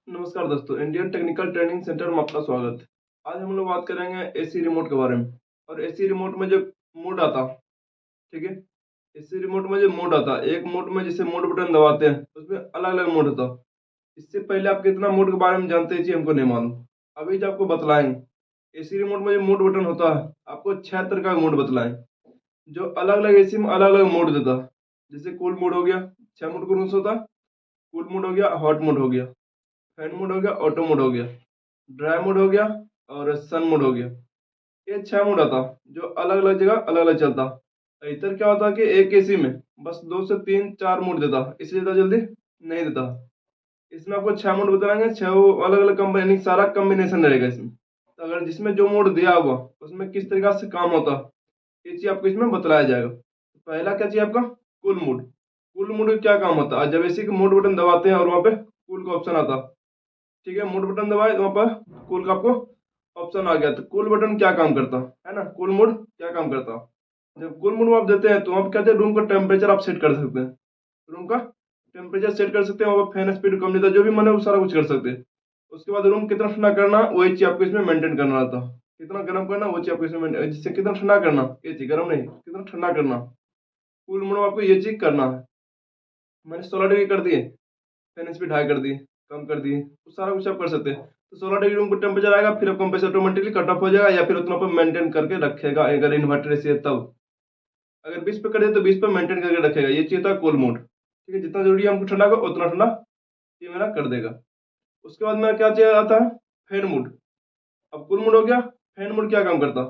नमस्कार दोस्तों, Indian technical training centre में आपका स्वागत है। आज हम लोग बात करेंगे एसी रिमोट के बारे में। और एसी रिमोट में जो मोड आता, ठीक है, एसी रिमोट में जो मोड आता, एक मोड में जैसे मोड बटन दबाते हैं उसमें अलग अलग मोड होता। इससे पहले आप कितना मोड के बारे में जानते हैं जी, हमको नहीं मालूम। अभी जो आपको बतलाएंगे एसी रिमोट में जो मोड बटन होता है, आपको 6 तरह का मोड बतलाएं जो अलग अलग एसी में अलग अलग मोड देता है। जैसे कूल मोड हो गया, 6 मोड कौन सा होता है? कूल मोड हो गया, हॉट मोड हो गया, फैन मोड हो गया, ऑटो मोड हो गया, ड्राई मोड हो गया और सन मोड हो गया। ये 6 मोड आता जो अलग अलग जगह अलग अलग चलता। इधर क्या होता कि एक एसी में बस 2 से 3 4 मोड देता, इससे ज्यादा जल्दी नहीं देता। इसमें आपको 6 मोड बताएंगे, 6 अलग अलग कंपनी सारा कॉम्बिनेशन रहेगा इसमें। तो अगर जिसमें जो मोड दिया हुआ उसमें किस तरीका से काम होता, ये चीज आपको इसमें बतलाया जाएगा। पहला क्या चाहिए आपका? Cool mode. कूल मोड में क्या काम होता है? जब एसी के मोड बटन दबाते हैं और वहां पे कूल का ऑप्शन आता, ठीक है, मोड बटन दबाए तो वहां पर कूल का आपको ऑप्शन आ गया। तो कूल बटन क्या काम करता है ना, कूल मोड क्या काम करता? जब कूल मोड आप देते हैं तो वहां पर क्या रूम का टेम्परेचर आप सेट कर सकते हैं। रूम का टेम्परेचर सेट कर सकते हैं, वहां पर फैन स्पीड कम देता, जो भी मन है वो सारा कुछ कर सकते हैं। उसके बाद रूम कितना ठंडा करना वही चीज आपको इसमें मेंटेन करना रहता। कितना गर्म करना वो चीज आपको इसमें जिससे कितना ठंडा करना, ये चीज गर्म नहीं, कितना ठंडा करना, कूल मोड में आपको ये चीज करना है। मैंने 16 डिग्री कर दिए, फैन स्पीड हाई कर दी, कम कर दिए, तो सारा कुछ आप कर सकते हैं। तो 16 डिग्री रूम का टेम्परेचर आएगा, फिर कंप्रेसर ऑटोमेटिकली कट ऑफ हो जाएगा या फिर उतना पर मेंटेन करके रखेगा। अगर इन्वर्टर से तब अगर 20 पे कर दे तो 20 पे मेंटेन करके रखेगा। ये चाहिए था कूल मोड, ठीक है, जितना जरूरी है हमको ठंडा का उतना ठंडा ये मेरा कर देगा। उसके बाद मेरा क्या चाहिए आता है? Fan mode. अब कूल मोड हो गया, फैन मोड क्या काम करता?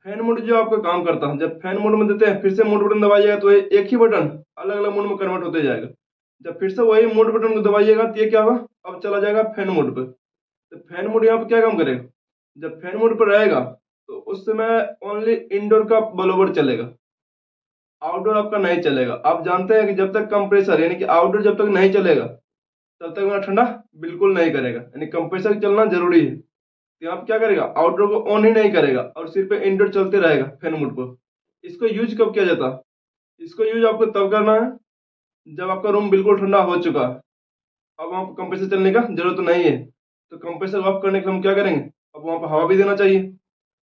फैन मोड जो आपका काम करता है, जब फैन मोड में देते हैं फिर से मोड बटन दबाइएगा तो एक ही बटन अलग अलग मोड में कन्वर्ट होते जाएगा। जब फिर से वही मोड बटन को दबाइएगा तो ये क्या होगा, अब चला जाएगा फैन मोड पे। तो फैन मोड यहाँ पे क्या काम करेगा? जब फैन मोड पर रहेगा तो उस समय ओनली इंडोर का ब्लोवर चलेगा, आउटडोर आपका नहीं चलेगा। आप जानते हैं कि जब तक कंप्रेसर यानी कि आउटडोर जब तक नहीं चलेगा तब तक मेरा ठंडा बिल्कुल नहीं करेगा, यानी कंप्रेसर चलना जरूरी है। तो यहाँ पे क्या करेगा, आउटडोर को ऑन ही नहीं करेगा और सिर्फ इंडोर चलते रहेगा फैन मोड पर। इसको यूज कब किया जाता? इसको यूज आपको तब करना है जब आपका रूम बिल्कुल ठंडा हो चुका है, अब वहां पर कंप्रेसर चलने का जरूरत नहीं है। तो कंप्रेसर ऑफ करने के लिए हम क्या करेंगे, अब वहां पर हवा भी देना चाहिए।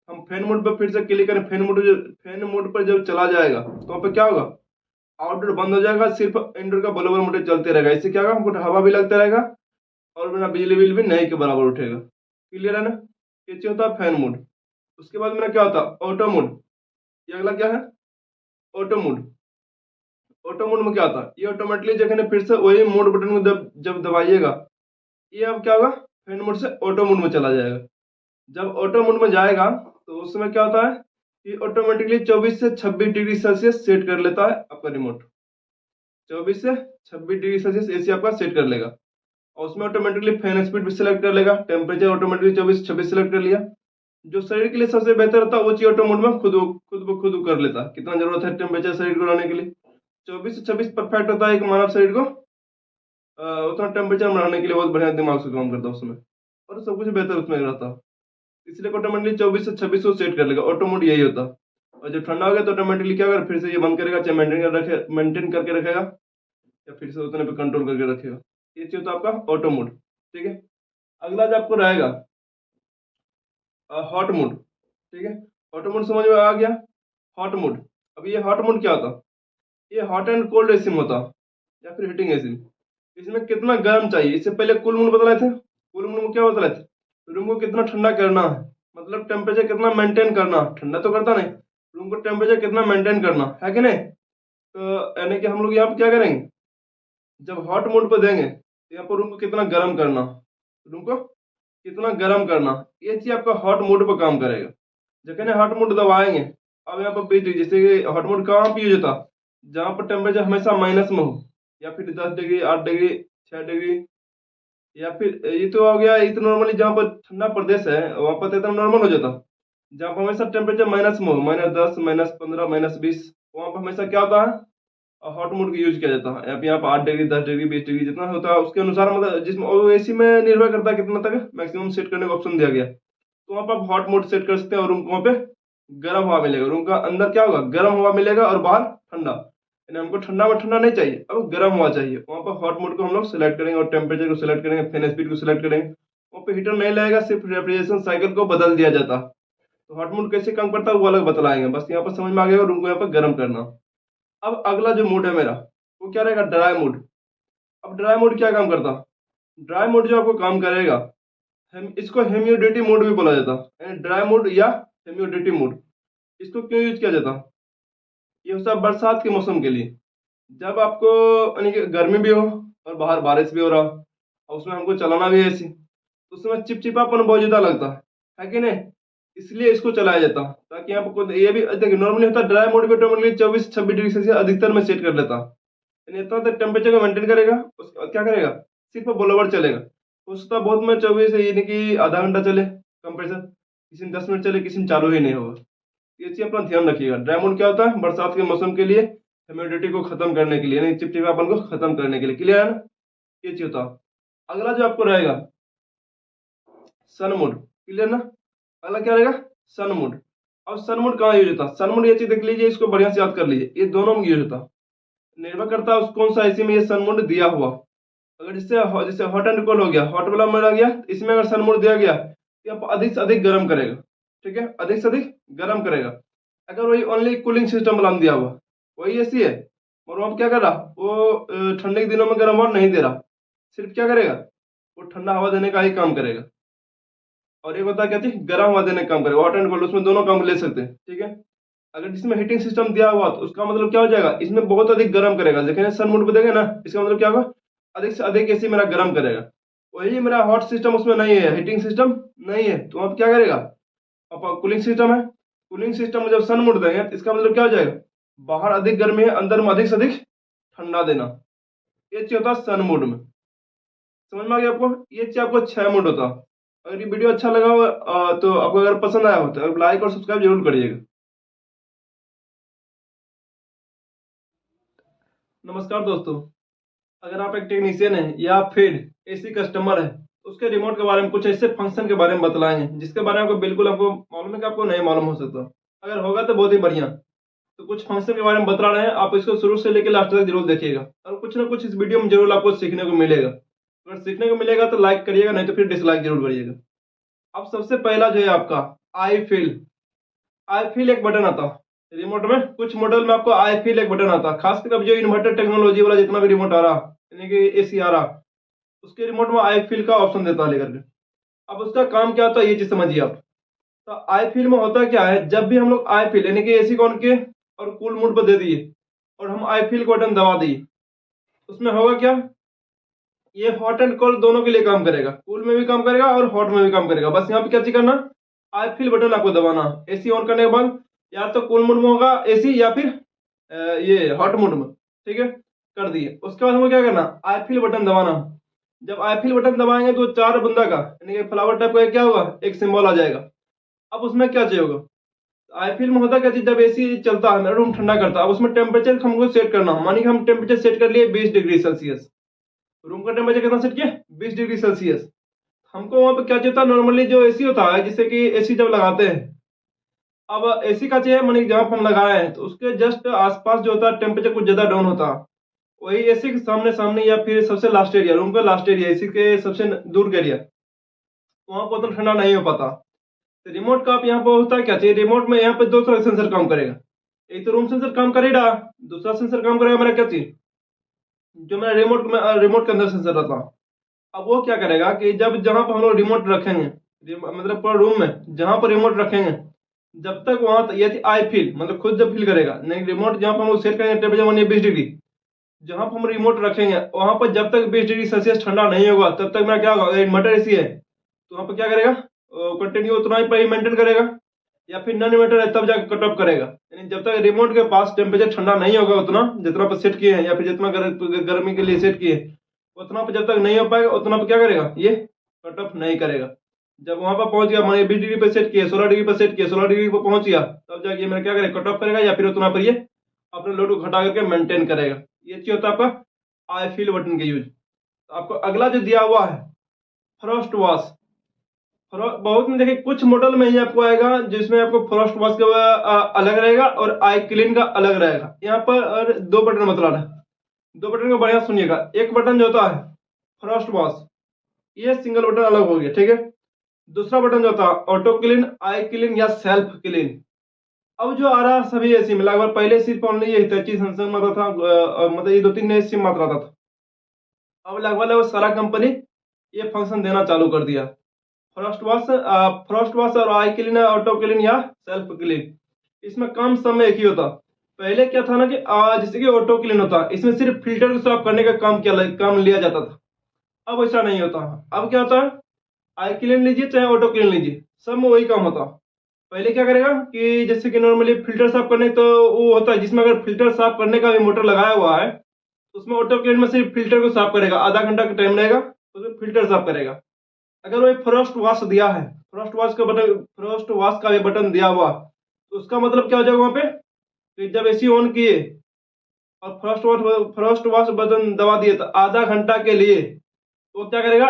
हम फैन मोड पर फिर से क्लिक करें, फैन मोड पर जब चला जाएगा तो वहां पर क्या होगा, आउटडोर बंद हो जाएगा, सिर्फ इंडोर का ब्लोअर मोटर चलते रहेगा। इससे क्या होगा, हमको हवा भी लगता रहेगा और मेरा बिजली बिल भी नहीं के बराबर उठेगा। क्लियर है ना? ये चीज होता है फैन मोड। उसके बाद मेरा क्या होता है? Auto mode. ये अगला क्या है? Auto mode. ऑटो मोड में क्या होता है, ये ऑटोमेटिकली जगह फिर से वही मोड बटन को जब जब दबाइएगा ये अब क्या होगा, फैन मोड से ऑटो मोड में चला जाएगा। जब ऑटो मोड में जाएगा तो उस समय क्या होता है कि ऑटोमेटिकली 24 से 26 डिग्री सेल्सियस सेट कर लेता है आपका रिमोट। 24 से 26 डिग्री सेल्सियस एसी आपका सेट कर लेगा और उसमें ऑटोमेटिकली फैन स्पीड भी सिलेक्ट कर लेगा, टेम्परेचर ऑटोमेटिकली 24 से 26 सेलेक्ट कर लिया। जो शरीर के लिए सबसे बेहतर होता है वो चीज ऑटो मोड में खुद कर लेता है, कितना जरूरत है टेम्परेचर शरीर को रहने के लिए। 24 से 26 परफेक्ट होता है एक मानव शरीर को उतना टेम्परेचर में रहने के लिए बहुत बढ़िया दिमाग से काम करता है उसमें, और सब कुछ बेहतर उसमें रहता है। इसलिए ऑटोमेटिकली 24 से 26 को सेट कर लेगा, ऑटो मोड यही होता है। और जब ठंडा हो गया तो ऑटोमेटिकली क्या कर फिर से ये बंद करेगा, चाहे मेंटेन करके रखेगा या फिर से उतने पे कंट्रोल करके रखेगा। ये चीज होता है आपका ऑटो मोड, ठीक है। अगला जो आपको रहेगा हॉट मोड, ठीक है। हॉट मोड समझ में आ गया? हॉट मोड, अब ये हॉट मोड क्या होता? ये हॉट एंड कोल्ड एसी में होता या फिर हीटिंग एसी में। इसमें कितना गर्म चाहिए, इससे पहले कूल मोड बता रहे थे। कूल मोड में क्या बता रहे थे, रूम को कितना ठंडा करना है, मतलब टेम्परेचर कितना मेंटेन करना, ठंडा तो करता नहीं, रूम को टेम्परेचर कितना मेंटेन करना है कि नहीं। तो यानी कि हम लोग यहाँ पे क्या करेंगे, जब हॉट मोड पर देंगे तो यहाँ पर रूम को कितना गर्म करना, रूम को कितना गर्म करना, ये चीज आपका हॉट मोड पर काम करेगा। जब हॉट मोड दबाएंगे, अब यहाँ पर 20 डिग्री, जैसे कि हॉट मोड कहाँ पे यूज होता, जहाँ पर टेम्परेचर हमेशा माइनस में हो, या फिर 10 डिग्री, 8 डिग्री, 6 डिग्री, या फिर ये तो हो गया, ये तो नॉर्मली जहाँ पर ठंडा प्रदेश है वहां पर तो एकदम नॉर्मल हो जाता। जहाँ पर हमेशा टेम्परेचर माइनस में हो, -10, -15, -20, वहां पर हमेशा क्या होता है, हॉट मोड का यूज किया जाता है। यहाँ पे 8 डिग्री, 10 डिग्री, 20 डिग्री जितना होता है उसके अनुसार, मतलब जिसमें एसी में निर्भर करता है कितना तक मैक्सिमम सेट करने का ऑप्शन दिया गया। तो वहां पर आप हॉट मोड सेट कर सकते हैं और रूम को वहां पे गर्म हवा मिलेगा, रूम का अंदर क्या होगा, गर्म हवा मिलेगा और बाहर ठंडा। यानी हमको ठंडा में ठंडा नहीं चाहिए, अब गर्म हुआ चाहिए। वहाँ पर हॉट मोड को हम लोग सिलेक्ट करेंगे और टेम्परेचर को सिलेक्ट करेंगे, फैन स्पीड को सिलेक्ट करेंगे। वहाँ पे हीटर नहीं लगेगा, सिर्फ रेफ्रिजरेशन साइकिल को बदल दिया जाता। तो हॉट मोड कैसे काम करता है वो अलग बतलाएंगे, बस यहाँ पर समझ में आ गया रूम को यहाँ पर गर्म करना। अब अगला जो मोड है मेरा वो क्या रहेगा, ड्राई मोड। अब ड्राई मोड क्या काम करता, ड्राई मोड जो आपको काम करेगा, हम इसको ह्यूमिडिटी मोड भी बोला जाता है, यानी ड्राई मोड या ह्यूमिडिटी मोड। इसको क्यों यूज किया जाता, ये होता है बरसात के मौसम के लिए, जब आपको यानी कि गर्मी भी हो और बाहर बारिश भी हो रहा और उसमें हमको चलाना भी है एसी, तो उसमें चिपचिपापन बहुत ज्यादा लगता है कि नहीं, इसलिए इसको चलाया जाता ताकि यहाँ पर ये भी देखिए नॉर्मली होता है ड्राई मोड पे नॉर्मली 24-26 डिग्री सेल्सियस अधिकतर में सेट कर लेता, यानी इतना तक टेम्परेचर को मेंटेन करेगा। उसके बाद क्या करेगा, सिर्फ ब्लोवर चलेगा, उसका बहुत में 24 यानी कि आधा घंटा चले कंप्रेसर, किसी में 10 मिनट चले, किसी में चालू ही नहीं होगा। ये चीज अपना ध्यान रखिएगा। ड्राई मोड क्या होता है, बरसात के मौसम के लिए ह्यूमिडिटी को खत्म करने के लिए, यानी चिपचिपापन को खत्म करने के लिए। क्लियर है ना, ये चीज होता है। अगला जो आपको रहेगा सन मोड, क्लियर ना, अगला क्या रहेगा सन मोड। अब सन मोड कहाँ यूज होता है, सन मोड ये चीज देख लीजिए, इसको बढ़िया से याद कर लीजिए, ये दोनों में यूज होता है, निर्भर करता है कौन सा एसी में ये सन मोड दिया हुआ। अगर जैसे हॉट एंड कोल्ड हो गया, हॉट वाला मोड आ गया, इसमें अगर सन मोड दिया गया तो आपको अधिक से अधिक गर्म करेगा, ठीक है, अधिक से अधिक गर्म करेगा। अगर वही ओनली कूलिंग सिस्टम वाला दिया हुआ, वही एसी है और वहां क्या कर रहा, वो ठंडे के दिनों में गर्म हवा नहीं दे रहा, सिर्फ क्या करेगा, वो ठंडा हवा देने का ही काम करेगा। और एक होता है क्या चीज, गर्म हवा देने का काम करेगा, हॉट एंड कोल्ड, उसमें दोनों काम ले सकते हैं, ठीक है। अगर जिसमें हीटिंग सिस्टम दिया हुआ तो उसका मतलब क्या हो जाएगा, इसमें बहुत अधिक गर्म करेगा। देखें सन मोड पे देखें ना, इसका मतलब क्या होगा, अधिक से अधिक एसी मेरा गर्म करेगा। वही मेरा हॉट सिस्टम उसमें नहीं है, हीटिंग सिस्टम नहीं है, तो आप क्या करेगा, अब कूलिंग सिस्टम है, कूलिंग सिस्टम में जब सन मोड देंगे तो इसका मतलब क्या हो जाएगा, बाहर अधिक गर्मी है, अंदर में अधिक से अधिक ठंडा देना। ये चीज होता है सन मोड में। समझ में आ गया आपको, ये चीज आपको 6 मोड होता। अगर ये वीडियो अच्छा लगा हो तो आपको अगर पसंद आया हो तो लाइक और सब्सक्राइब जरूर करिएगा। नमस्कार दोस्तों, अगर आप एक टेक्नीशियन हैं या फिर एसी कस्टमर है तो उसके रिमोट के बारे में कुछ ऐसे फंक्शन के बारे में बतलाएंगे जिसके बारे में आपको बिल्कुल आपको मालूम है कि आपको नहीं मालूम हो सकता। अगर होगा तो बहुत ही बढ़िया। तो कुछ फंक्शन के बारे में बता रहे हैं, आप इसको शुरू से लेकर लास्ट तक जरूर देखिएगा और कुछ ना कुछ इस वीडियो में जरूर आपको सीखने को मिलेगा। अगर सीखने को मिलेगा तो लाइक करिएगा, नहीं तो फिर डिसलाइक जरूर करिएगा। अब सबसे पहला जो है आपका आई फील। आई फील एक बटन आता रिमोट में, कुछ मॉडल में आपको आई फील एक बटन आता, खासकर अब जो इन्वर्टर टेक्नोलॉजी वाला जितना भी रिमोट आ रहा, यानी कि एसी आ रहा, उसके रिमोट में आई फील का ऑप्शन देता है लेकर के। अब उसका काम क्या होता है ये चीज समझिए आप। तो आई फील में होता क्या है, जब भी हम लोग आई फील यानी कि एसी को ऑन किए और कूल मोड पर दे दिए और हम आई फील को बटन दबा दिए, उसमें होगा क्या, ये हॉट एंड कोल्ड दोनों के लिए काम करेगा, कूल में भी काम करेगा और हॉट में भी काम करेगा। बस यहाँ पे क्या चीज करना, आई फील बटन आपको दबाना। एसी ऑन करने के बाद या तो कूल मोड में होगा एसी या फिर ये हॉट मोड में, ठीक है, कर दिए। उसके बाद हमको क्या करना, आई फील बटन दबाना। जब आई फील बटन दबाएंगे तो 4 बंदा का यानी कि फ्लावर टाइप का क्या होगा, एक सिंबल आ जाएगा। अब उसमें क्या चाहिए होगा, आई फील में होता क्या चीज, जब एसी चलता है मेरा रूम ठंडा करता है, अब उसमें टेम्परेचर हमको सेट करना। मानिए कि हम टेम्परेचर सेट कर लिए 20 डिग्री सेल्सियस, रूम का टेम्परेचर कितना सेट किया, 20 डिग्री सेल्सियस। हमको वहां पे क्या चाहिए था, नॉर्मली जो एसी होता है, जिससे कि एसी जब लगाते हैं, अब एसी का चाहिए मानिए जहां पर हम लगाए हैं तो उसके जस्ट आसपास जो होता है टेम्परेचर कुछ ज्यादा डाउन होता है, वही एसी के सामने सामने या फिर सबसे लास्ट एरिया, रूम का लास्ट एरिया, एसी के सबसे दूर का एरिया, वहां पर उतना ठंडा नहीं हो पाता। तो रिमोट का आप यहाँ पर होता है क्या चाहिए, रिमोट में यहाँ पे 2 तरह सेंसर काम करेगा। एक तो रूम सेंसर काम करेगा, दूसरा सेंसर काम करेगा मेरा क्या चीज, जो मेरा रिमोट के अंदर सेंसर रहता है। अब वो क्या करेगा कि जब जहां पर हम लोग रिमोट रखेंगे, मतलब पूरा रूम में जहां पर रिमोट रखेंगे, जब तक वहां यदि आई फील मतलब खुद जब फील करेगा, नहीं रिमोट जहां पर हम लोग सेट करेंगे टेम्परेचर मानिए 20 डिग्री, जहां पर हम रिमोट रखेंगे वहां पर जब तक 20 डिग्री सेल्सियस ठंडा नहीं होगा तब तक मेरा क्या होगा, इन्वर्टर एसी है तो वहां पर क्या करेगा, कंटिन्यू उतना ही मेंटेन करेगा, या फिर नॉन इन्वर्टर है तब जाकर कट ऑफ करेगा। यानी जब तक रिमोट के पास टेम्परेचर ठंडा नहीं होगा उतना जितना पर सेट किए हैं, या फिर जितना गर्मी के लिए सेट किए उतना पर जब तक नहीं हो पाएगा उतना पर क्या करेगा, ये कट ऑफ नहीं करेगा। जब वहां पर पहुंच गया, मानिए 20 डिग्री पर सेट किए, 16 डिग्री पर सेट किए, 16 डिग्री पर पहुंच गया, तब जाके मेरा क्या करेगा, कट ऑफ करेगा, या फिर उतना पर ये अपने लोड को घटा करके मेंटेन करेगा। ये चीज होता है आपका आई फील बटन के यूज। आपको अगला जो दिया हुआ है फ्रॉस्ट वॉश। बहुत में देखिए कुछ मॉडल में ही आपको आएगा जिसमें आपको फ्रॉस्ट वॉश का अलग रहेगा और आई क्लीन का अलग रहेगा। यहाँ पर दो बटन बतलाना है, दो बटन को बढ़िया सुनिएगा। एक बटन जो होता है फ्रॉस्ट वॉश, ये सिंगल बटन अलग हो गया, ठीक है। दूसरा बटन जो होता है ऑटो क्लीन, आई क्लीन या सेल्फ क्लीन। अब जो आ रहा है सभी एसी में लगभग, पहले सिर्फ ओनली ये हिताची सैमसंग में आता था, मतलब ये 2-3 नए सिम मात्र आता था। अब लगभग लगभग सारा कंपनी ये फंक्शन देना चालू कर दिया। फ्रॉस्ट वॉश और आई क्लीन, ऑटो क्लीन या सेल्फ क्लीन, इसमें काम समय एक ही होता। पहले क्या था ना कि जैसे कि ऑटो क्लीन होता, इसमें सिर्फ फिल्टर को साफ करने का काम लिया जाता था। अब ऐसा नहीं होता। अब क्या होता है, आई क्लीन लीजिए चाहे ऑटो क्लीन लीजिए, सब में वही काम होता। पहले क्या करेगा कि जैसे कि नॉर्मली फिल्टर साफ करने तो वो होता है जिसमें अगर फिल्टर साफ करने का भी मोटर लगाया हुआ है तो उसमें ऑटो क्लीन में सिर्फ फिल्टर को साफ करेगा, आधा घंटा का टाइम रहेगा, उसमें फिल्टर साफ करेगा। अगर वो फ्रॉस्ट वॉश दिया है, फ्रॉस्ट वॉश का भी बटन दिया हुआ, तो उसका मतलब क्या हो जाएगा वहां पे कि जब एसी ऑन किए और फ्रॉस्ट वॉश बटन दबा दिए तो आधा घंटा के लिए तो क्या करेगा,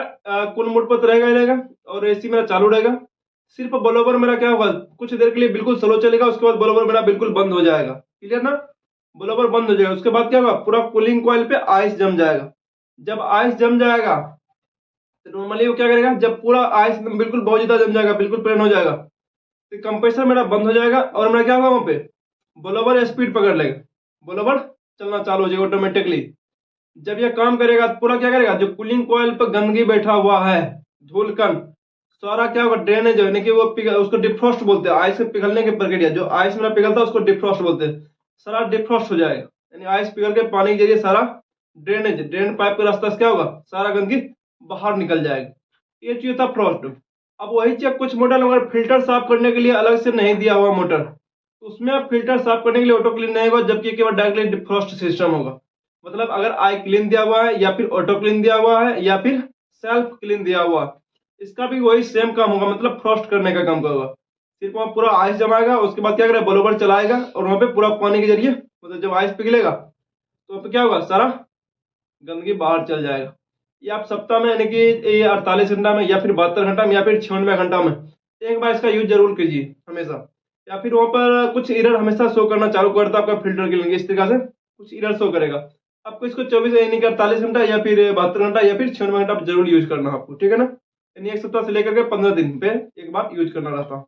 कुल मोड पर तो रहेगा ही रहेगा और एसी मेरा चालू रहेगा। सिर्फ बलोबर मेरा क्या होगा, कुछ देर के लिए बिल्कुल स्लो चलेगा, उसके बाद बलोबर मेरा बिल्कुल बंद हो जाएगा। क्लियर ना, बलोबर बंद हो जाएगा। उसके बाद क्या होगा, पूरा कूलिंग कॉइल पे आइस जम जाएगा। जब आइस जम जाएगा तो नॉर्मली वो क्या करेगा, जब पूरा आइस बिल्कुल बहुत ज्यादा जम जाएगा, बिल्कुल प्लेन हो जाएगा, तो कंप्रेसर मेरा बंद हो जाएगा और मेरा क्या होगा वहां पे बलोबर स्पीड पकड़ लेगा, बलोबर चलना चालू हो जाएगा ऑटोमेटिकली। जब ये काम करेगा तो पूरा क्या करेगा, जो कूलिंग कॉइल पर गंदगी बैठा हुआ है, धूल कण सारा क्या होगा, ड्रेनेज यानी कि वो उसको डिफ्रॉस्ट बोलते हैं, आइस के पिघलने की प्रक्रिया, जो आइस में पिघलता है उसको डिफ्रॉस्ट बोलते हैं। सारा डिफ्रॉस्ट हो जाएगा, यानी आइस पिघल के पानी के जरिए सारा ड्रेन पाइप के रास्ते से क्या होगा, सारा गंदगी बाहर निकल जाएगा। ये चीज था फ्रॉस्ट। अब वही चीज कुछ मॉडल अगर फिल्टर साफ करने के लिए अलग से नहीं दिया हुआ मोटर, तो उसमें फिल्टर साफ करने के लिए ऑटो क्लीन नहीं होगा, जबकि केवल डायरेक्टली डिफ्रॉस्ट सिस्टम होगा। मतलब अगर आई क्लीन दिया हुआ है या फिर ऑटो क्लीन दिया हुआ है या फिर सेल्फ क्लीन दिया हुआ है, इसका भी वही सेम काम होगा, मतलब फ्रॉस्ट करने का काम होगा। सिर्फ वहां पूरा आइस जमाएगा, उसके बाद क्या करेगा, बलोबर चलाएगा और वहां पे पूरा पानी के जरिए, मतलब जब आइस पिघलेगा तो पे क्या होगा, सारा गंदगी बाहर चल जाएगा। ये आप सप्ताह में यानी कि 48 घंटा में या फिर 72 घंटा में या फिर 96 घंटा में एक बार इसका यूज जरूर कीजिए हमेशा। या फिर वहां पर कुछ एरर हमेशा शो करना चालू करता है आपका फिल्टर के लिए, इस तरीके से कुछ एरर शो करेगा। आपको इसको 24 यानी कि 48 घंटा या फिर 72 घंटा या फिर 96 घंटा जरूर यूज करना है आपको, ठीक है ना। यानी एक सप्ताह से लेकर के 15 दिन पे एक बार यूज करना रहता है।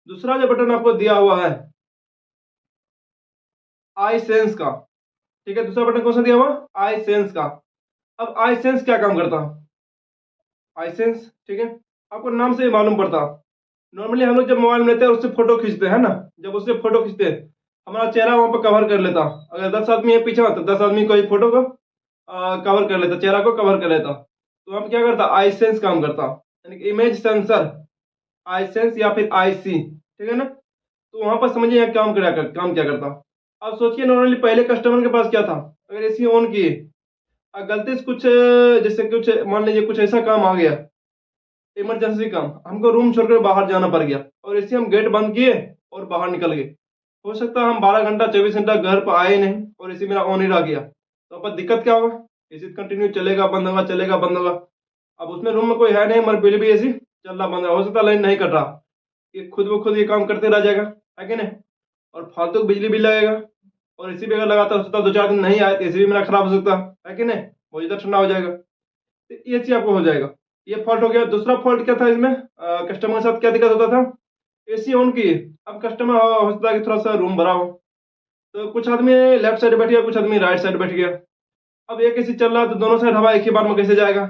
दूसरा जो बटन आपको दिया हुआ है आई सेंस का, ठीक है, दूसरा बटन कौन सा दिया हुआ, आई सेंस का। अब आई सेंस क्या काम करता है, आई सेंस, ठीक है, आपको नाम से ही मालूम पड़ता। नॉर्मली हम लोग जब मोबाइल में लेते हैं उससे फोटो खींचते हैं ना, जब उससे फोटो खींचते हैं हमारा चेहरा वहां पर कवर कर लेता। अगर 10 आदमी है पीछे तो 10 आदमी को फोटो को कवर कर लेता, चेहरा को कवर कर लेता। तो हम क्या करता, आई सेंस काम करता, यानी कि इमेज सेंसर, आई सेंस या फिर आई सी, ठीक है ना। तो वहां पर समझिए यहाँ काम क्या करता। अब सोचिए नॉर्मली पहले कस्टमर के पास क्या था, अगर एसी ऑन किए गलती से कुछ जैसे कुछ मान लीजिए कुछ ऐसा काम आ गया, इमरजेंसी काम, हमको रूम छोड़कर बाहर जाना पड़ गया और इसी हम गेट बंद किए और बाहर निकल गए। हो सकता है हम 12 घंटा 24 घंटा घर पर आए नहीं और इसी मेरा ऑन ही रह गया, तो अब दिक्कत क्या होगा, एसी कंटिन्यू चलेगा बंद होगा, चलेगा बंद होगा। अब उसमें रूम में कोई है नहीं मगर बिल भी एसी चल रहा बंद, हो सकता है लाइन नहीं कट रहा, ये खुद ब खुद ये काम करते रह जाएगा, है कि नहीं। और फालतू बिजली बिल लगेगा, और एसी भी अगर लगाता हो सकता है 2-4 दिन नहीं आए तो एसी भी मेरा खराब हो सकता है कि नहीं, बहुत ज्यादा ठंडा हो जाएगा। तो ये चीज आपको हो जाएगा, ये फॉल्ट हो गया। दूसरा फॉल्ट क्या था इसमें, कस्टमर के साथ क्या दिक्कत होता था, एसी ऑन किए, अब कस्टमर हो सकता है कि थोड़ा सा रूम भरा हो, तो कुछ आदमी लेफ्ट साइड बैठ गया, कुछ आदमी राइट साइड बैठ गया। अब एक एसी चल रहा है तो दोनों साइड हवा एक ही बार में कैसे जाएगा,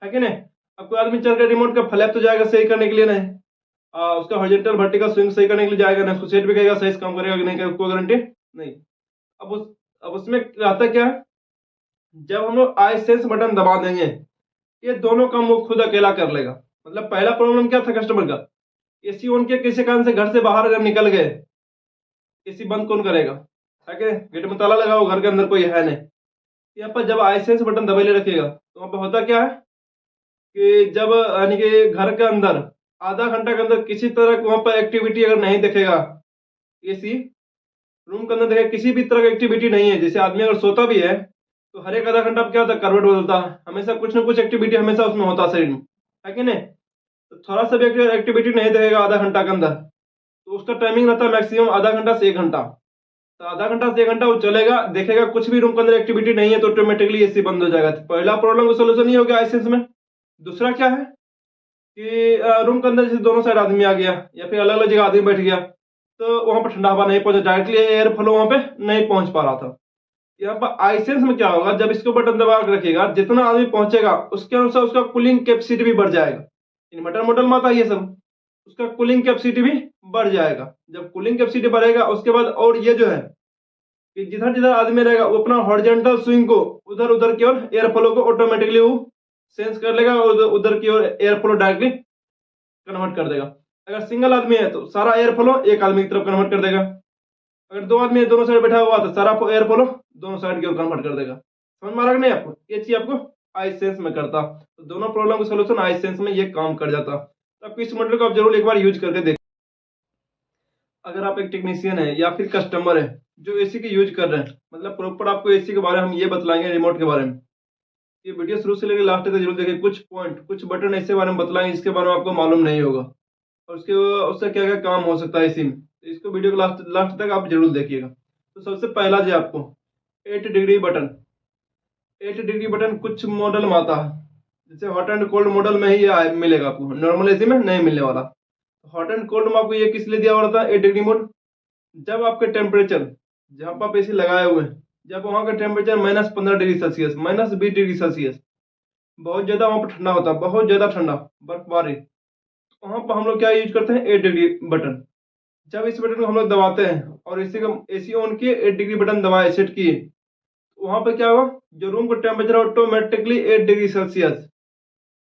है कि नहीं। अब कोई आदमी चल कर रिमोट का फ्लैप तो जाएगा सही करने के लिए नहीं, उसका हॉरिजॉन्टल वर्टिकल स्विंग सही करने के लिए जाएगा नहीं, सेट भी कहेगा सही से काम करेगा कि नहीं, कोई गारंटी नहीं। अब उसमें रहता क्या है, जब हम लोग आई सेंस बटन दबा देंगे ये दोनों काम वो खुद अकेला कर लेगा। मतलब पहला प्रॉब्लम क्या था कस्टमर का, एसी ऑन के किसी कारण से घर से बाहर अगर निकल गए, एसी बंद कौन करेगा, है कि गेट में ताला लगाओ, घर के अंदर कोई है नहीं। यहाँ पर जब आई सेंस बटन दबेले रखेगा तो वहां पर होता क्या है कि जब यानी कि घर के अंदर आधा घंटा के अंदर किसी तरह वहां पर एक्टिविटी अगर नहीं दिखेगा, एसी रूम के अंदर देखे किसी भी तरह की एक्टिविटी नहीं है, जैसे आदमी अगर सोता भी है तो हर एक आधा घंटा क्या होता है, करवट बदलता है, हमेशा कुछ ना कुछ एक्टिविटी हमेशा उसमें होता है शरीर में, है कि नहीं। तो थोड़ा सा भी एक्टिविटी नहीं देगा आधा घंटा के अंदर, तो उसका टाइमिंग रहता है मैक्सिमम आधा घंटा से 1 घंटा। तो आधा घंटा से 1 घंटा वो चलेगा, देखेगा कुछ भी रूम के अंदर एक्टिविटी नहीं है तो ऑटोमेटिकली एसी बंद हो जाएगा। तो पहला प्रॉब्लम का सोल्यूशन ये हो गया आईसेंस में। दूसरा क्या है कि रूम के अंदर जैसे दोनों साइड आदमी आ गया या फिर अलग अलग जगह आदमी बैठ गया, तो वहां पर ठंडा हवा नहीं पहुंचा, डायरेक्टली एयर फ्लो वहां पे नहीं पहुंच पा रहा था। यहाँ पर आईसेंस में क्या होगा, जब इसको बटन दबा के रखिएगा, जितना आदमी पहुंचेगा उसके अनुसार उसका कूलिंग कैपेसिटी भी बढ़ जाएगा। इन्वर्टर मॉडल में आता है ये सब, उसका कूलिंग कैपेसिटी भी बढ़ जाएगा। जब कूलिंग कैपेसिटी बढ़ेगा उसके बाद, और ये जो है कि जिधर जिधर आदमी रहेगा वो अपना हॉरिजॉन्टल स्विंग को उधर उधर की ओर एयर फ्लो को ऑटोमेटिकली वो सेंस कर लेगा और उधर की ओर एयर फ्लो डायरेक्टली कन्वर्ट कर देगा। अगर सिंगल आदमी है तो सारा एयर फ्लो एक आदमी की तरफ कन्वर्ट कर देगा। अगर 2 आदमी दोनों साइड बैठा हुआ तो सारा एयर फ्लो दोनों साइड की ओर कन्वर्ट कर देगा। समझ में आ रहा है नहीं आपको? ये चीज आपको आईसेंस में करता, तो दोनों प्रॉब्लम का सोल्यूशन आईसेंस में ये काम कर जाता। तो आप इस मॉडल को आप जरूर एक बार यूज करके देखें। अगर आप एक टेक्नीशियन है या फिर कस्टमर है जो एसी की यूज कर रहे हैं, मतलब प्रॉपर आपको एसी के बारे में हम ये बतलाएंगे, रिमोट के बारे में। ये वीडियो शुरू से लेकर लास्ट तक जरूर देखें। कुछ पॉइंट, कुछ बटन ऐसे बारे में बतलाएंगे जिसके बारे में आपको मालूम नहीं होगा और उससे क्या क्या काम हो सकता है इसी में। तो इसको वीडियो को लास्ट तक आप जरूर देखिएगा। तो सबसे पहला जो आपको 8 डिग्री बटन, 8 डिग्री बटन कुछ मॉडल में आता है, जैसे हॉट एंड कोल्ड मॉडल में ही ये मिलेगा आपको, नॉर्मल एसी में नहीं मिलने वाला। हॉट एंड कोल्ड में आपको ये किस लिए दिया हुआ था 8 डिग्री मोड, जब आपके टेम्परेचर जहां पर आप एसी लगाए हुए हैं, जब वहां का temperature -15 degree Celsius, -20 degree Celsius, बहुत ज्यादा वहां पर ठंडा होता है, बहुत ज्यादा ठंडा, बर्फबारी, वहां पर हम लोग क्या यूज करते हैं 8 डिग्री बटन। जब इस बटन को हम लोग दबाते हैं और इसी को एसी ऑन किए, 8 डिग्री बटन दबाए, सेट किए, वहां पर क्या होगा, जो रूम का टेम्परेचर ऑटोमेटिकली 8 डिग्री सेल्सियस,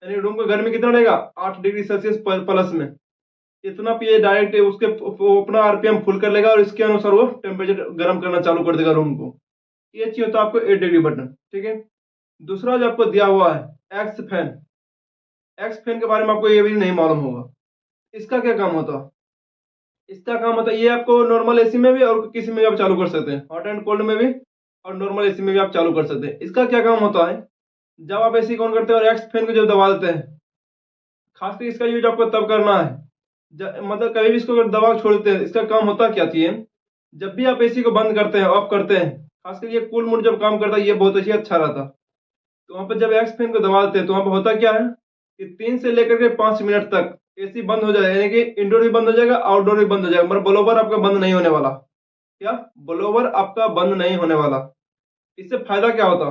यानी रूम का गर्मी कितना रहेगा 8 डिग्री सेल्सियस प्लस में, इतना पे डायरेक्ट उसके अपना आरपीएम फुल कर लेगा और इसके अनुसार वो टेम्परेचर गर्म करना चालू कर देगा रूम को। ये चाहिए होता है आपको 8 डिग्री बटन, ठीक है। दूसरा जो आपको दिया हुआ है एक्स फैन, एक्स फैन के बारे में आपको ये भी नहीं मालूम होगा। इसका क्या काम होता है? इसका काम होता है, ये आपको नॉर्मल एसी में भी और किसी में भी आप चालू कर सकते हैं, हॉट एंड कोल्ड में भी और नॉर्मल एसी में भी आप चालू कर सकते हैं। इसका क्या काम होता है, जब आप एसी ऑन करते हैं और एक्स फैन को जब दबा देते हैं, खासकर इसका यूज आपको तब करना है मतलब कभी भी इसको अगर दबा छोड़ देते हैं, इसका काम होता क्या चाहिए, जब भी आप एसी को बंद करते हैं, ऑफ करते हैं, खासकर ये कूल मोड जब काम करता है, ये बहुत ही अच्छा रहता। तो वहां पर जब एक्स फैन को दबा देते हैं तो वहां पर होता क्या है कि 3 से लेकर के 5 मिनट तक एसी बंद हो जाएगा, यानी कि इंडोर भी बंद हो जाएगा, आउटडोर भी बंद हो जाएगा, मतलब ब्लोवर आपका बंद नहीं होने वाला। क्या ब्लोवर आपका बंद नहीं होने वाला? इससे फायदा क्या होता,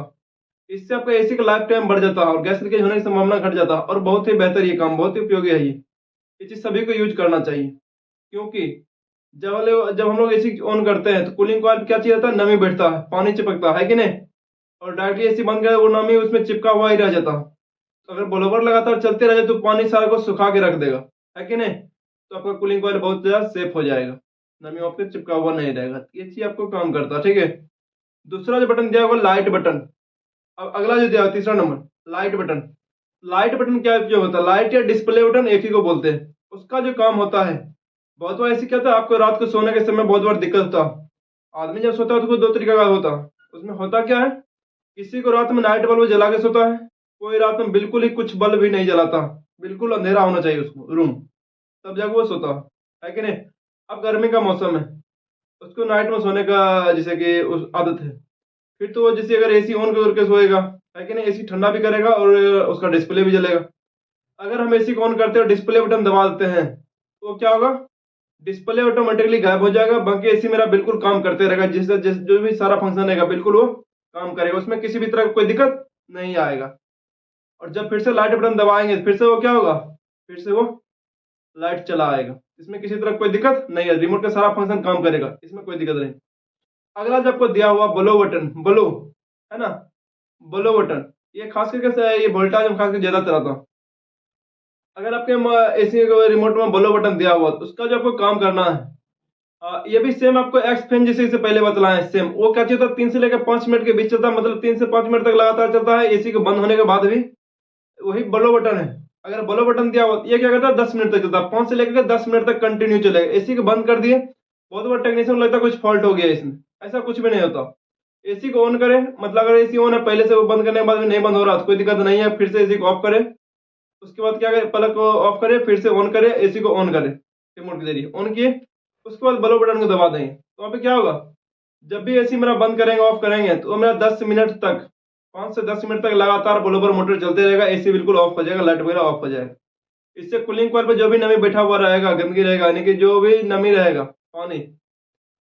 इससे आपका एसी का लाइफ टाइम बढ़ जाता है और गैस लीकेज होने की संभावना घट जाता है। और बहुत ही बेहतर ये काम, बहुत ही उपयोगी है ये चीज सभी को यूज करना चाहिए। क्योंकि जब हम लोग एसी ऑन करते हैं तो कूलिंग कॉइल क्या चाहिए होता है, नमी बैठता है, पानी चिपकता है कि नहीं, और डायरेक्टली एसी बंद करे वो नमी उसमें चिपका हुआ ही रह जाता। तो अगर ब्लोवर लगातार चलते रहे तो पानी सारा को सुखा के रख देगा, है कि नहीं, तो आपका कूलिंग कॉइल बहुत ज्यादा सेफ हो जाएगा, नमी वहां पे चिपका हुआ नहीं रहेगा। ये चीज आपको काम करता है, ठीक है। दूसरा जो बटन दिया हुआ लाइट बटन। अब अगला जो दिया हुआ तीसरा number light button. Light button क्या उपयोग होता है, लाइट या डिस्प्ले बटन एक ही को बोलते हैं। उसका जो काम होता है, बहुत बार ऐसे क्या होता है, आपको रात को सोने के समय बहुत बार दिक्कत होता है। आदमी जब सोता है तो कुछ 2 तरीके का होता है। उसमें होता क्या है, किसी को रात में नाइट बल्ब जला के सोता है, कोई रात में बिल्कुल ही कुछ बल्ब भी नहीं जलाता, बिल्कुल अंधेरा होना चाहिए उसको रूम, तब जाके वो सोता है कि नहीं। अब गर्मी का मौसम है, उसको नाइट में सोने का जैसे कि उस आदत है, फिर तो जैसे अगर एसी ऑन करके सोएगा, है कि नहीं, एसी ठंडा भी करेगा और उसका डिस्प्ले भी जलेगा। अगर हम एसी को ऑन करते हैं डिस्प्ले बटन दबा देते हैं तो क्या होगा, डिस्प्ले ऑटोमेटिकली गायब हो जाएगा, बाकी एसी मेरा बिल्कुल काम करते रहेगा, जिससे जो भी सारा फंक्शन रहेगा बिल्कुल वो काम करेगा, उसमें किसी भी तरह कोई दिक्कत नहीं आएगा। और जब फिर से लाइट बटन दबाएंगे फिर से वो क्या होगा, फिर से वो लाइट चला आएगा, इसमें किसी तरह कोई दिक्कत नहीं है, रिमोट का सारा फंक्शन काम करेगा, इसमें कोई दिक्कत नहीं। अगला जो आपको दिया हुआ ब्लो बटन, ब्लो है ना, ब्लो बटन, ये खास करके ये वोल्टेज में खास करके ज्यादा आता। अगर आपके एसी रिमोट में ब्लो बटन दिया हुआ तो उसका जो आपको काम करना है, ये भी सेम आपको एक्स फैन जैसे इसे पहले बतलाया है, सेम वो क्या चलता है 3 से लेकर 5 मिनट के बीच चलता है, मतलब 3 से 5 मिनट तक लगातार चलता है एसी को बंद होने के बाद भी। वही ब्लो बटन है, अगर ब्लो बटन दिया हुआ ये क्या करता है 10 मिनट तक चलता है, 5 से लेकर 10 मिनट तक कंटिन्यू चलेगा। एसी को बंद कर दिए, बहुत बार टेक्नीशियन लगता है कुछ फॉल्ट हो गया इसमें, ऐसा कुछ भी नहीं होता। एसी को ऑन करें, मतलब अगर एसी ऑन है पहले से वो बंद करने के बाद भी नहीं बंद हो रहा तो कोई दिक्कत नहीं है, फिर से एसी को ऑफ करें उसके बाद क्या करें, प्लग को ऑफ करें, फिर से ऑन करें, एसी को ऑन करें रिमोट के जरिए, ऑन किए, उसके बाद बल्ब बटन को दबा देंगे। तो वहाँ पे क्या होगा, जब भी एसी मेरा बंद करेंगे ऑफ करेंगे तो मेरा 10 मिनट तक, 5 से 10 मिनट तक लगातार बल्ब मोटर चलते रहेगा, एसी बिल्कुल ऑफ हो जाएगा, लाइट वगैरह ऑफ हो जाएगा। इससे कूलिंग कॉइल पर जो भी नमी बैठा हुआ रहेगा, गंदगी रहेगा, यानी कि जो भी नमी रहेगा पानी,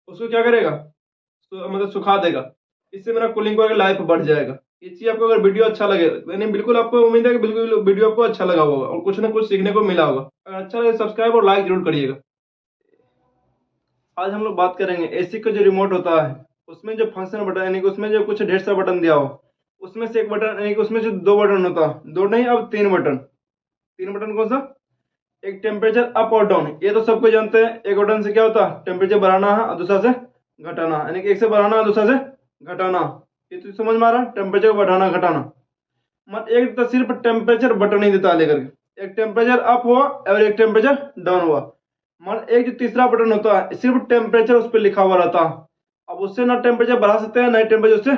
उसको क्या करेगा, तो मतलब सुखा देगा। इससे मेरा कूलिंग कॉइल का लाइफ बढ़ जाएगा। ये चीज आपको अगर वीडियो अच्छा लगे, यानी बिल्कुल आपको उम्मीद है कि बिल्कुल वीडियो आपको अच्छा लगा होगा और कुछ ना कुछ सीखने को मिला होगा। अगर अच्छा लगे सब्सक्राइब और लाइक जरूर करिएगा। आज हम लोग बात करेंगे एसी का जो रिमोट होता है, उसमें जो फंक्शन बटन, यानी कि उसमें जो कुछ ढेर सा बटन दिया हो, उसमें से एक बटन, यानी कि उसमें से 2 बटन होता है, 2 नहीं अब 3 बटन। 3 बटन कौन सा, एक टेम्परेचर अप और डाउन, ये तो सबको जानते हैं। एक बटन से क्या होता है, टेम्परेचर बढ़ाना है और दूसरा से घटाना, यानी कि एक से बढ़ाना और दूसरा से घटाना। ये तो समझ में आ रहा है, टेम्परेचर बढ़ाना घटाना। मत एक तो सिर्फ टेम्परेचर बटन ही देता है लेकर के, एक टेम्परेचर अप हुआ और एक टेम्परेचर डाउन हुआ। मत एक जो तीसरा बटन होता है, सिर्फ टेम्परेचर उस पर लिखा हुआ रहता है। अब उससे ना टेम्परेचर बढ़ा सकते हैं, ना टेम्परेचर उससे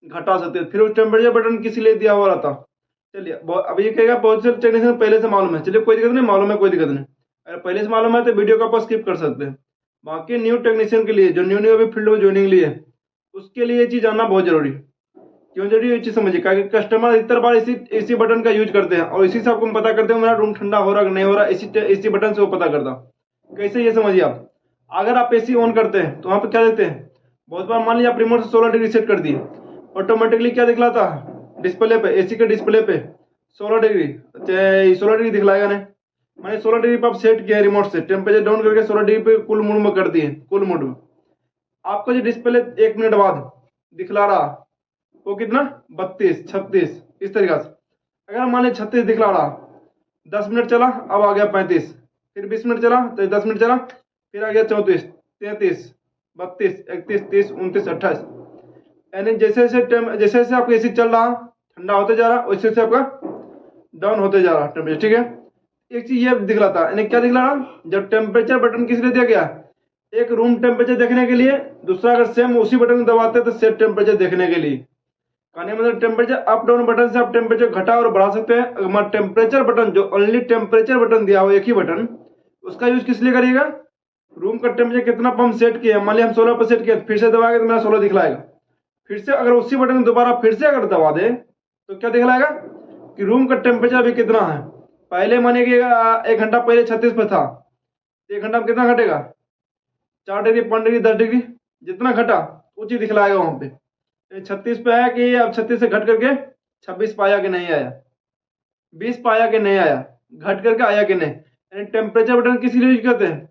घटा सकते हैं। फिर उस टेम्परेचर बटन किसी लिए दिया हुआ रहता। चलिए अब ये कहेगा बहुत से टेक्नीशियन पहले से मालूम है, चलिए कोई दिक्कत नहीं, मालूम है कोई दिक्कत नहीं। अगर पहले से मालूम है तो वीडियो को आप स्किप कर सकते हैं। बाकी न्यू टेक्नीशियन के लिए, जो न्यू अभी फील्ड में ज्वाइनिंग लिए, उसके लिए ये चीज जानना बहुत जरूरी है। क्यों जरूरी ये चीज समझिए, क्योंकि कस्टमर अधिकतर बार इसी बटन का यूज करते हैं और इसी से आपको पता करते हैं मेरा रूम ठंडा हो रहा कि नहीं हो रहा, इसी बटन से वो पता करता। कैसे, ये समझिए आप, अगर आप एसी ऑन करते हैं तो वहां पे क्या देते हैं, बहुत बार मान लीजिए आप रिमोट से 16 डिग्री सेट कर दिए, ऑटोमेटिकली क्या दिखलाता है डिस्प्ले पे, एसी के डिस्प्ले पे 16 डिग्री, 16 डिग्री दिखलाएगा नहीं। मैंने 16 डिग्री पे आप सेट किया रिमोट से, टेम्परेचर डाउन करके 16 डिग्री पे कूल मोड में कर दिए, कूल मोड में, आपको जो डिस्प्ले 1 मिनट बाद दिखला रहा वो कितना, 32, 36, इस तरीका से। अगर मान लीजिए 36 दिखला रहा, 10 मिनट चला अब आ गया 35, फिर 20 मिनट चला तो 10 मिनट चला, फिर आ गया 34, 33, 32, 31, 30, 29, 28, यानी जैसे जैसे आपका एसी चल रहा ठंडा होते जा रहा, वैसे से आपका डाउन होते जा रहा टेम्परेचर, ठीक है। एक चीज ये दिखलाता है, यानी क्या दिखला रहा, जब टेम्परेचर बटन किस लिए दिया गया, एक रूम टेम्परेचर देखने के लिए, दूसरा अगर सेम उसी बटन को दबाते तो सेट टेम्परेचर देखने के लिए। कहने मतलब टेम्परेचर अप डाउन बटन से आप टेम्परेचर घटा और बढ़ा सकते हैं। अगर टेम्परेचर बटन, जो ओनली टेम्परेचर बटन दिया हो एक ही बटन, उसका यूज किस लिए करिएगा, रूम का टेम्परेचर कितना पंप सेट किया, मान लिया हम 16 पर सेट किया, फिर से दबाएंगे तो मेरा 16 दिखलाएगा। फिर से अगर उसी बटन दोबारा फिर से अगर दबा दे तो क्या दिखलाएगा कि रूम का टेम्परेचर अभी कितना है। पहले मानिए कि 1 घंटा पहले 36 पे था, 1 घंटा में कितना घटेगा, 4 डिग्री, 5 डिग्री, 10 डिग्री, जितना घटा वो चीज दिखलाएगा वहां पे। 36 पे है कि अब 36 से घट करके 26 पे आया कि नहीं आया, 20 पे आया कि नहीं आया, घट करके आया कि नहीं। यानी टेम्परेचर बटन किस लिए यूज करते हैं,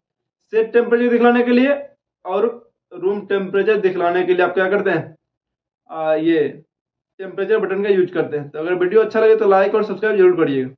सेट टेम्परेचर दिखलाने के लिए और रूम टेम्परेचर दिखलाने के लिए आप क्या करते हैं, ये टेम्परेचर बटन का यूज करते हैं। तो अगर वीडियो अच्छा लगे तो लाइक और सब्सक्राइब जरूर करिएगा।